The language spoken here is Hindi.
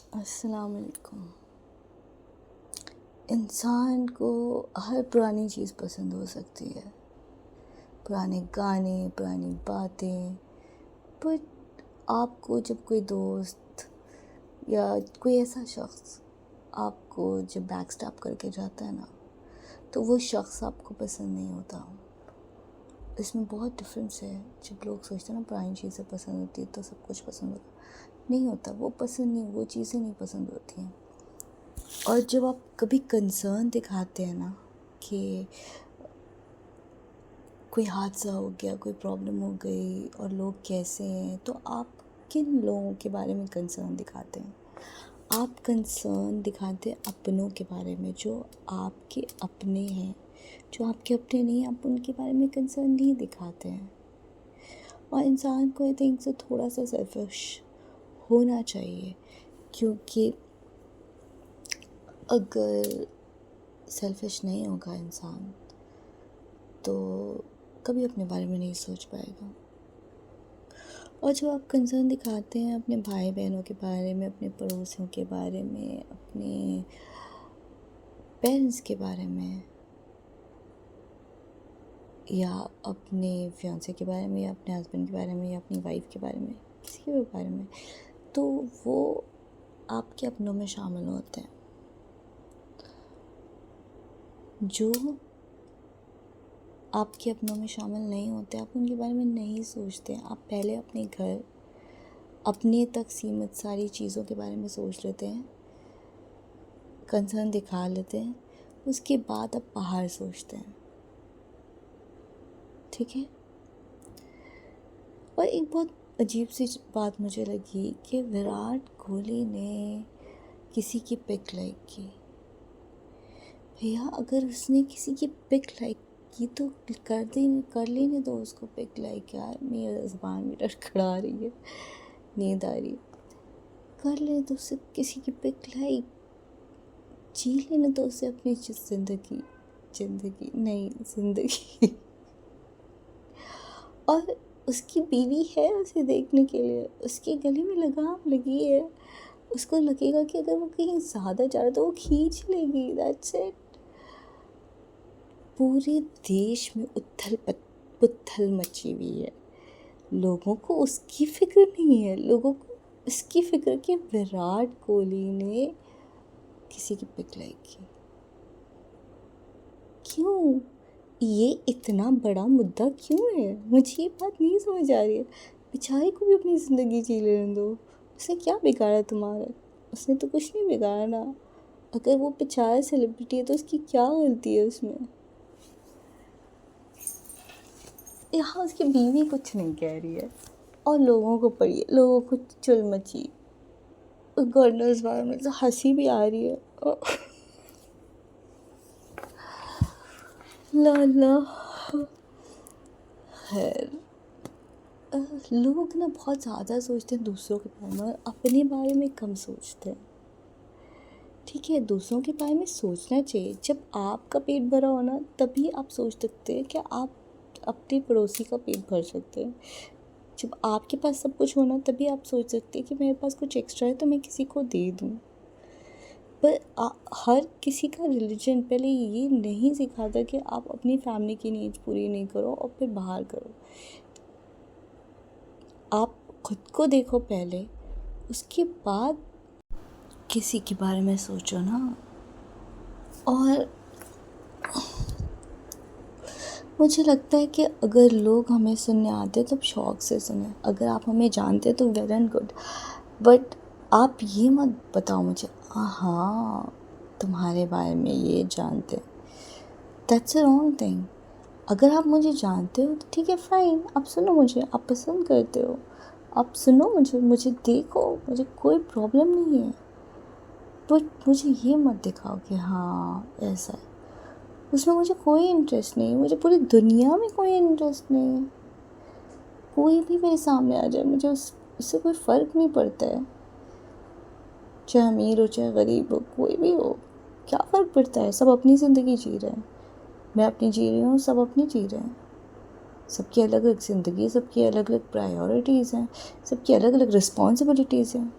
अस्सलाम वालेकुम। इंसान को हर पुरानी चीज़ पसंद हो सकती है, पुराने गाने, पुरानी बातें। पर आपको जब कोई दोस्त या कोई ऐसा शख्स आपको जब बैक स्टैप करके जाता है ना, तो वो शख्स आपको पसंद नहीं होता। इसमें बहुत डिफरेंस है। जब लोग सोचते हैं ना पुरानी चीज़ें पसंद होती है तो सब कुछ पसंद होता, नहीं होता। वो पसंद नहीं, वो चीज़ें नहीं पसंद होती हैं। और जब आप कभी कंसर्न दिखाते हैं ना कि कोई हादसा हो गया, कोई प्रॉब्लम हो गई और लोग कैसे हैं, तो आप किन लोगों के बारे में कंसर्न दिखाते हैं? आप कंसर्न दिखाते हैं अपनों के बारे में, जो आपके अपने हैं। जो आपके अपने नहीं, आप उनके बारे में कंसर्न नहीं दिखाते हैं। और इंसान को आई थिंक से थोड़ा सा सेल्फिश होना चाहिए, क्योंकि अगर सेल्फिश नहीं होगा इंसान तो कभी अपने बारे में नहीं सोच पाएगा। और जब आप कंसर्न दिखाते हैं अपने भाई बहनों के बारे में, अपने पड़ोसियों के बारे में, अपने पेरेंट्स के बारे में, या अपने फियांसे के बारे में, या अपने हस्बैंड के बारे में, या अपनी वाइफ के बारे में, किसी के भी बारे में, तो वो आपके अपनों में शामिल होते हैं। जो आपके अपनों में शामिल नहीं होते, आप उनके बारे में नहीं सोचते। आप पहले अपने घर, अपने तक सीमित सारी चीज़ों के बारे में सोच लेते हैं, कंसर्न दिखा लेते हैं, उसके बाद आप बाहर सोचते हैं। ठीक है। और एक बहुत अजीब सी बात मुझे लगी कि विराट कोहली ने किसी की पिक लाइक की। भैया, अगर उसने किसी की पिक लाइक की तो कर लेने दो उसको पिक लाइक। यार, मेरी ज़बान भी लड़खड़ा रही है, नींद आ रही है। कर ले तो उससे किसी की पिक लाइक, जी लेने दो उससे अपनी ज़िंदगी और उसकी बीवी है उसे देखने के लिए, उसके गले में लगाम लगी है। उसको लगेगा कि अगर वो कहीं ज़्यादा जा रहा है तो वो खींच लेगी। That's it. पूरे देश में उथल पुथल मची हुई है। लोगों को उसकी फिक्र नहीं है। लोगों को इसकी फिक्र कि विराट कोहली ने किसी की पिक लाइक की। क्यों? ये इतना बड़ा मुद्दा क्यों है? मुझे ये बात नहीं समझ आ रही है। बेचारे को भी अपनी ज़िंदगी जी लेने दो। उसने क्या बिगाड़ा तुम्हारा? उसने तो कुछ नहीं बिगाड़ा ना। अगर वो बेचारा सेलिब्रिटी है तो उसकी क्या गलती है उसमें? यहाँ उसकी बीवी कुछ नहीं कह रही है और लोगों को पड़ी है, लोगों को चुल मची। गॉडनेस बारे में तो हंसी भी आ रही है। ला ला खैर, लोग ना बहुत ज़्यादा सोचते हैं दूसरों के बारे में, अपने बारे में कम सोचते हैं। ठीक है, दूसरों के बारे में सोचना चाहिए। जब आपका पेट भरा हो ना, तभी आप सोच सकते हैं कि आप अपने पड़ोसी का पेट भर सकते हैं। जब आपके पास सब कुछ होना, तभी आप सोच सकते हैं कि मेरे पास कुछ एक्स्ट्रा है तो मैं किसी को दे दूँ। पर हर किसी का रिलीजन पहले ये नहीं सिखाता कि आप अपनी फैमिली की नीड्स पूरी नहीं करो और फिर बाहर करो। आप खुद को देखो पहले, उसके बाद किसी के बारे में सोचो ना। और मुझे लगता है कि अगर लोग हमें सुनने आते तो शौक़ से सुने। अगर आप हमें जानते तो वेल एंड गुड, बट आप ये मत बताओ मुझे हाँ तुम्हारे बारे में ये जानते। That's a wrong thing. अगर आप मुझे जानते हो तो ठीक है, फ़ाइन, आप सुनो मुझे, आप पसंद करते हो, आप सुनो मुझे देखो, मुझे कोई प्रॉब्लम नहीं है। बट मुझे ये मत दिखाओ कि हाँ ऐसा है। उसमें मुझे कोई इंटरेस्ट नहीं है। मुझे पूरी दुनिया में कोई इंटरेस्ट नहीं है। कोई भी मेरे सामने आ जाए, मुझे उससे कोई फ़र्क नहीं पड़ता है। चाहे अमीर हो चाहे गरीब हो, कोई भी हो, क्या फ़र्क पड़ता है? सब अपनी ज़िंदगी जी रहे हैं, मैं अपनी जी रही हूँ, सब अपनी जी रहे हैं। सबकी अलग अलग ज़िंदगी, सबकी अलग अलग प्रायोरिटीज़ हैं, सबकी अलग अलग रिस्पॉन्सिबिलिटीज़ हैं।